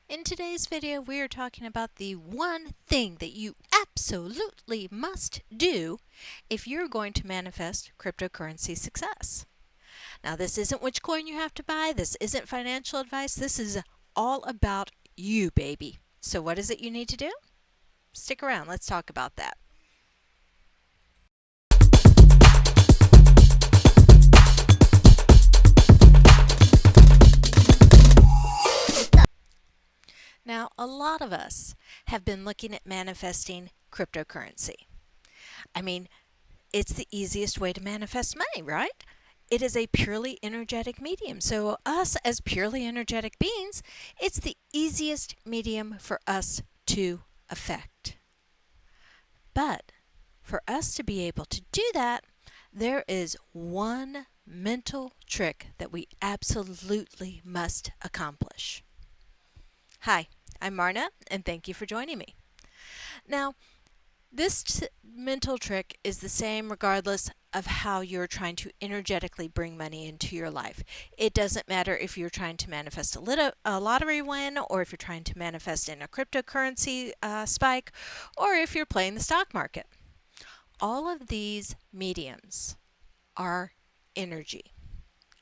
In today's video, we are talking about the one thing that you absolutely must do if you're going to manifest cryptocurrency success. Now, this isn't which coin you have to buy. This isn't financial advice. This is all about you, baby. So what is it you need to do? Stick around. Let's talk about that. Now, a lot of us have been looking at manifesting cryptocurrency. I mean, it's the easiest way to manifest money, right? It is a purely energetic medium. So, us as purely energetic beings, it's the easiest medium for us to affect. But for us to be able to do that, there is one mental trick that we absolutely must accomplish. Hi, I'm Marna, and thank you for joining me. Now, this mental trick is the same regardless of how you're trying to energetically bring money into your life. It doesn't matter if you're trying to manifest a lottery win, or if you're trying to manifest in a cryptocurrency spike, or if you're playing the stock market. All of these mediums are energy.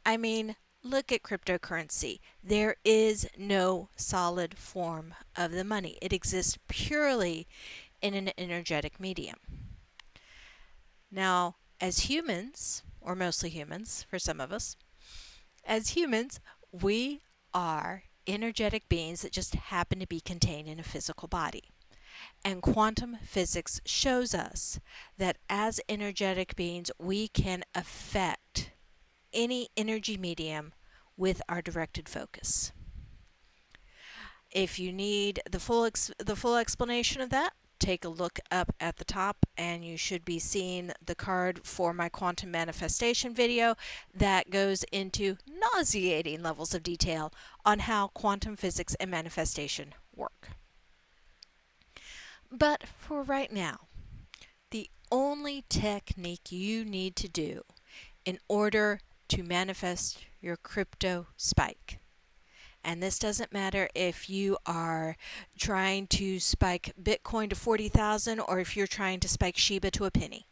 I mean, look at cryptocurrency. There is no solid form of the money. It exists purely in an energetic medium. Now, as humans, or mostly humans for some of us, as humans, we are energetic beings that just happen to be contained in a physical body. And quantum physics shows us that as energetic beings, we can affect any energy medium with our directed focus. If you need the full explanation of that, take a look up at the top, and you should be seeing the card for my quantum manifestation video that goes into nauseating levels of detail on how quantum physics and manifestation work. But for right now, the only technique you need to do in order to manifest your crypto spike, and this doesn't matter if you are trying to spike Bitcoin to 40,000 or if you're trying to spike Shiba to a penny.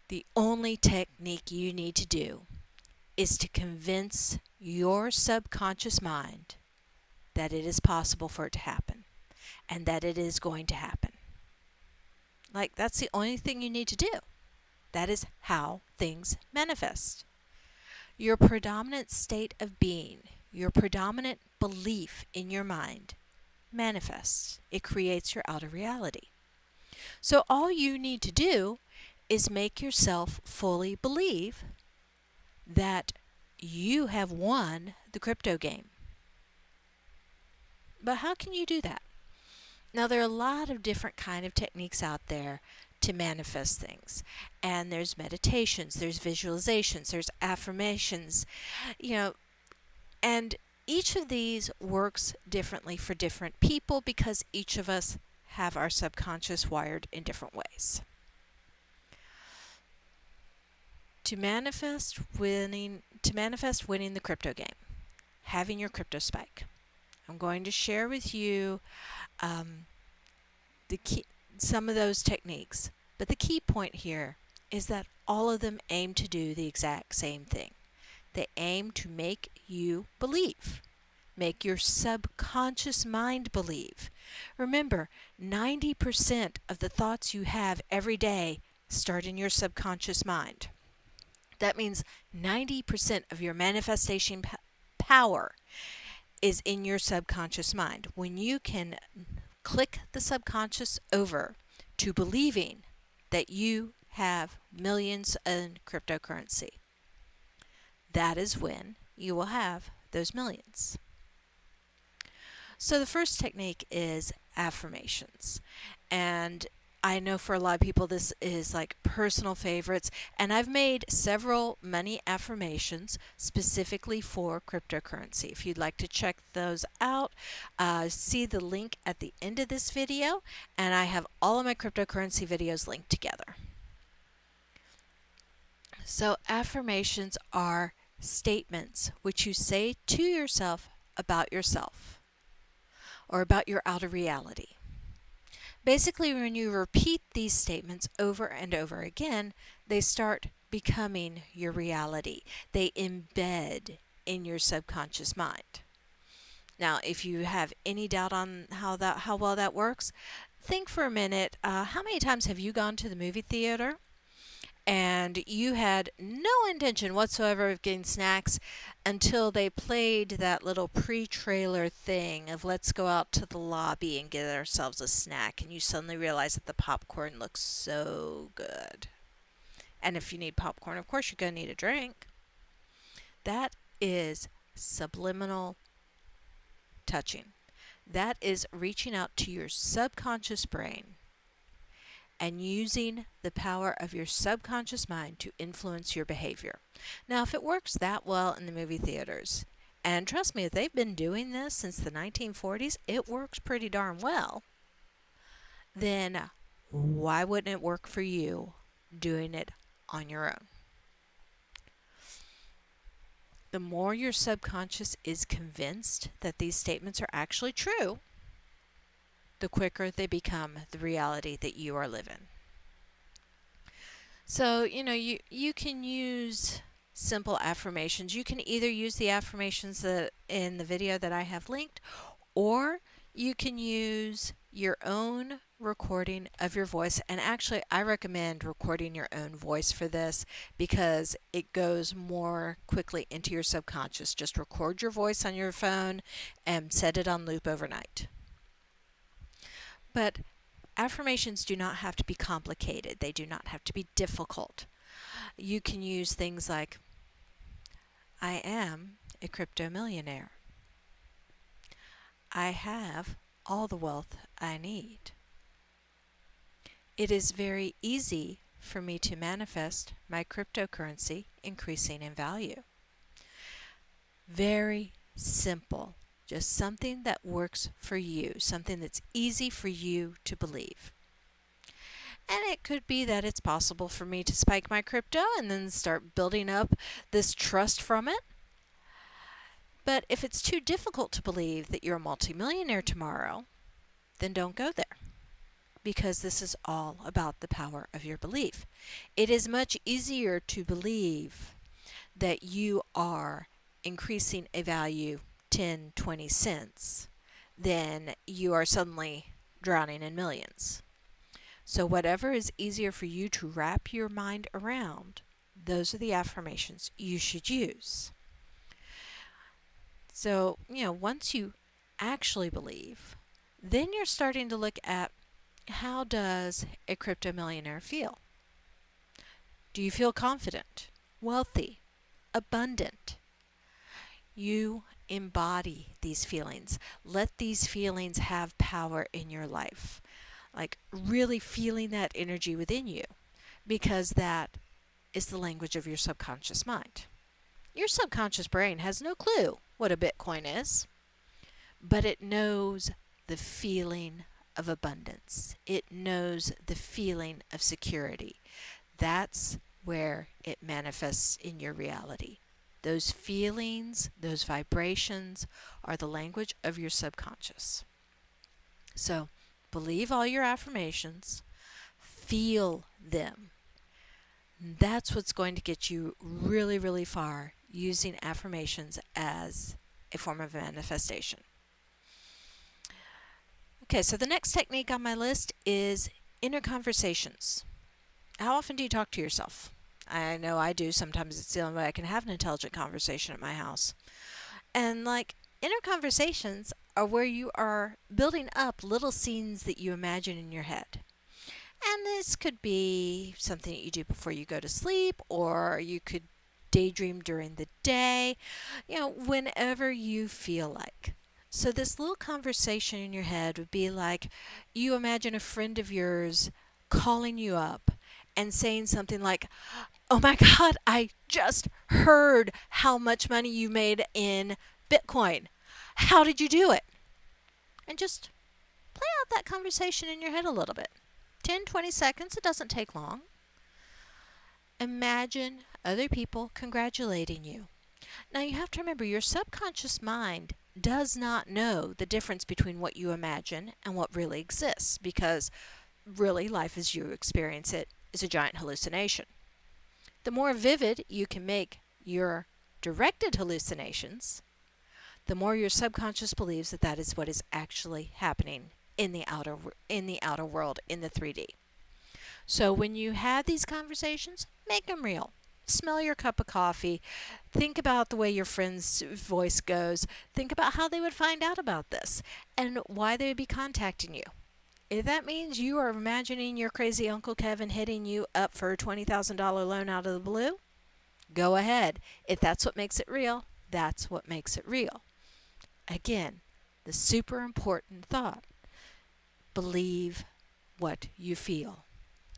The only technique you need to do is to convince your subconscious mind that it is possible for it to happen and that it is going to happen. Like, that's the only thing you need to do. That is how things manifest. Your predominant state of being, your predominant belief in your mind manifests. It creates your outer reality. So all you need to do is make yourself fully believe that you have won the crypto game. But how can you do that? Now, there are a lot of different kind of techniques out there to manifest things. And there's meditations, there's visualizations, there's affirmations, and each of these works differently for different people because each of us have our subconscious wired in different ways. To manifest winning the crypto game, having your crypto spike, I'm going to share with you some of those techniques. But the key point here is that all of them aim to do the exact same thing. They aim to make you believe. Make your subconscious mind believe. Remember, 90% of the thoughts you have every day start in your subconscious mind. That means 90% of your manifestation power is in your subconscious mind. When you can click the subconscious over to believing that you have millions in cryptocurrency, that is when you will have those millions. So the first technique is affirmations. And I know for a lot of people this is like personal favorites, and I've made several money affirmations specifically for cryptocurrency. If you'd like to check those out, see the link at the end of this video, and I have all of my cryptocurrency videos linked together. So affirmations are statements which you say to yourself about yourself. or about your outer reality. Basically, when you repeat these statements over and over again, they start becoming your reality. They embed in your subconscious mind. Now, if you have any doubt on how well that works, think for a minute. How many times have you gone to the movie theater and you had no intention whatsoever of getting snacks until they played that little pre-trailer thing of let's go out to the lobby and get ourselves a snack, and you suddenly realize that the popcorn looks so good. And if you need popcorn, of course you're going to need a drink. That is subliminal touching. That is reaching out to your subconscious brain and using the power of your subconscious mind to influence your behavior. Now, if it works that well in the movie theaters, and trust me, if they've been doing this since the 1940s, it works pretty darn well, then why wouldn't it work for you doing it on your own? The more your subconscious is convinced that these statements are actually true, the quicker they become the reality that you are living. So, you can use simple affirmations. You can either use the affirmations that in the video that I have linked, or you can use your own recording of your voice. And actually, I recommend recording your own voice for this because it goes more quickly into your subconscious. Just record your voice on your phone and set it on loop overnight. But affirmations do not have to be complicated. They do not have to be difficult. You can use things like, I am a crypto millionaire. I have all the wealth I need. It is very easy for me to manifest my cryptocurrency increasing in value. Very simple. Just something that works for you, something that's easy for you to believe. And it could be that it's possible for me to spike my crypto and then start building up this trust from it. But if it's too difficult to believe that you're a multimillionaire tomorrow, then don't go there. Because this is all about the power of your belief. It is much easier to believe that you are increasing a value 10, 20 cents than you are suddenly drowning in millions. So whatever is easier for you to wrap your mind around, those are the affirmations you should use. So, once you actually believe, then you're starting to look at how does a crypto millionaire feel? Do you feel confident, wealthy, abundant? You embody these feelings. Let these feelings have power in your life. Like really feeling that energy within you, because that is the language of your subconscious mind. Your subconscious brain has no clue what a Bitcoin is, but it knows the feeling of abundance. It knows the feeling of security. That's where it manifests in your reality. Those feelings, those vibrations are the language of your subconscious. So, believe all your affirmations, feel them. That's what's going to get you really, really far using affirmations as a form of manifestation. Okay, so the next technique on my list is inner conversations. How often do you talk to yourself? I know I do. Sometimes it's the only way I can have an intelligent conversation at my house. And inner conversations are where you are building up little scenes that you imagine in your head. And this could be something that you do before you go to sleep, or you could daydream during the day, whenever you feel like. So this little conversation in your head would be like you imagine a friend of yours calling you up and saying something like, oh my God, I just heard how much money you made in Bitcoin. How did you do it? And just play out that conversation in your head a little bit. 10, 20 seconds, it doesn't take long. Imagine other people congratulating you. Now you have to remember your subconscious mind does not know the difference between what you imagine and what really exists, because really life as you experience it is a giant hallucination. The more vivid you can make your directed hallucinations, the more your subconscious believes that that is what is actually happening in the outer world, in the 3D. So when you have these conversations, make them real. Smell your cup of coffee. Think about the way your friend's voice goes. Think about how they would find out about this and why they would be contacting you. If that means you are imagining your crazy Uncle Kevin hitting you up for a $20,000 loan out of the blue, go ahead. If that's what makes it real, that's what makes it real. Again, the super important thought: believe what you feel.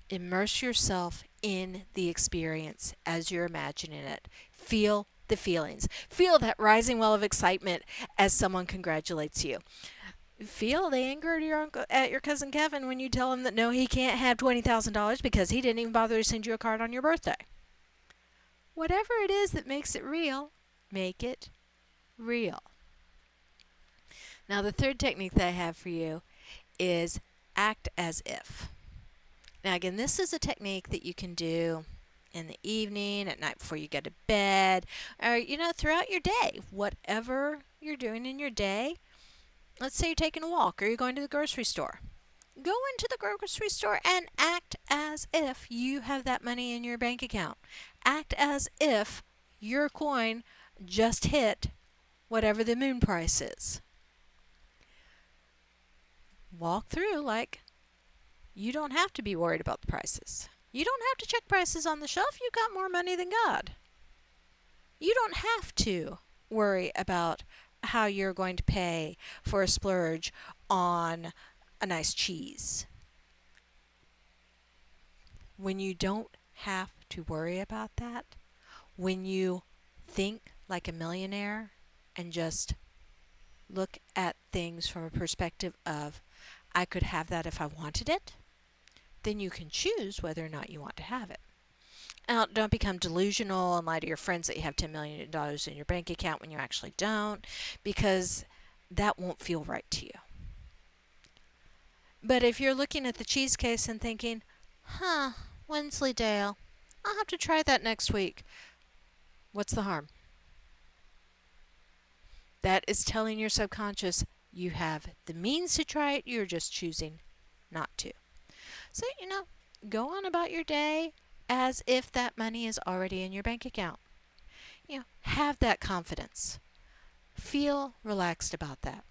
Immerse yourself in the experience as you're imagining it. Feel the feelings. Feel that rising well of excitement as someone congratulates you. Feel the anger at your cousin Kevin when you tell him that no, he can't have $20,000 because he didn't even bother to send you a card on your birthday. Whatever it is that makes it real, make it real. Now, the third technique that I have for you is act as if. Now, again, this is a technique that you can do in the evening, at night before you go to bed, or, throughout your day. Whatever you're doing in your day, let's say you're taking a walk or you're going to the grocery store. Go into the grocery store and act as if you have that money in your bank account. Act as if your coin just hit whatever the moon price is. Walk through like you don't have to be worried about the prices. You don't have to check prices on the shelf. You've got more money than God. You don't have to worry about how you're going to pay for a splurge on a nice cheese. When you don't have to worry about that, when you think like a millionaire and just look at things from a perspective of, I could have that if I wanted it, then you can choose whether or not you want to have it. Now, don't become delusional and lie to your friends that you have $10 million in your bank account when you actually don't, because that won't feel right to you. But if you're looking at the cheese case and thinking, Wensleydale, I'll have to try that next week, what's the harm? That is telling your subconscious you have the means to try it, you're just choosing not to. So, go on about your day as if that money is already in your bank account. Have that confidence. Feel relaxed about that.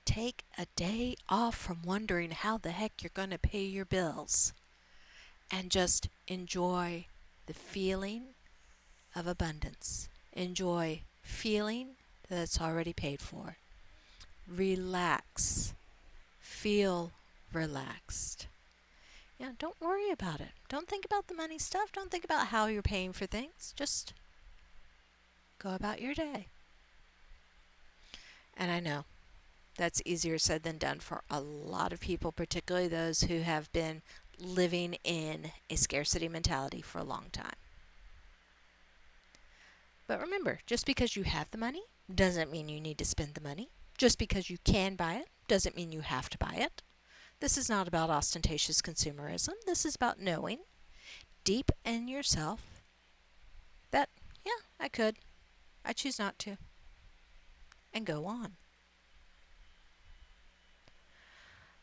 Take a day off from wondering how the heck you're going to pay your bills, and just enjoy the feeling of abundance. Enjoy feeling that it's already paid for. Relax. Feel relaxed. Don't worry about it. Don't think about the money stuff. Don't think about how you're paying for things. Just go about your day. And I know that's easier said than done for a lot of people, particularly those who have been living in a scarcity mentality for a long time. But remember, just because you have the money doesn't mean you need to spend the money. Just because you can buy it doesn't mean you have to buy it. This is not about ostentatious consumerism. This is about knowing deep in yourself that, I could. I choose not to. And go on.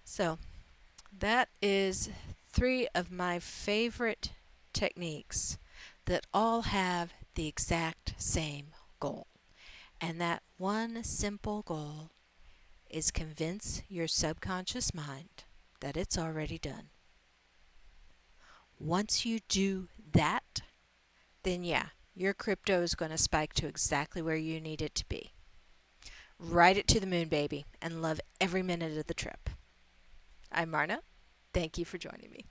So, that is 3 of my favorite techniques that all have the exact same goal. And that one simple goal is convince your subconscious mind that it's already done. Once you do that, then your crypto is going to spike to exactly where you need it to be. Ride it to the moon, baby, and love every minute of the trip. I'm Marna. Thank you for joining me.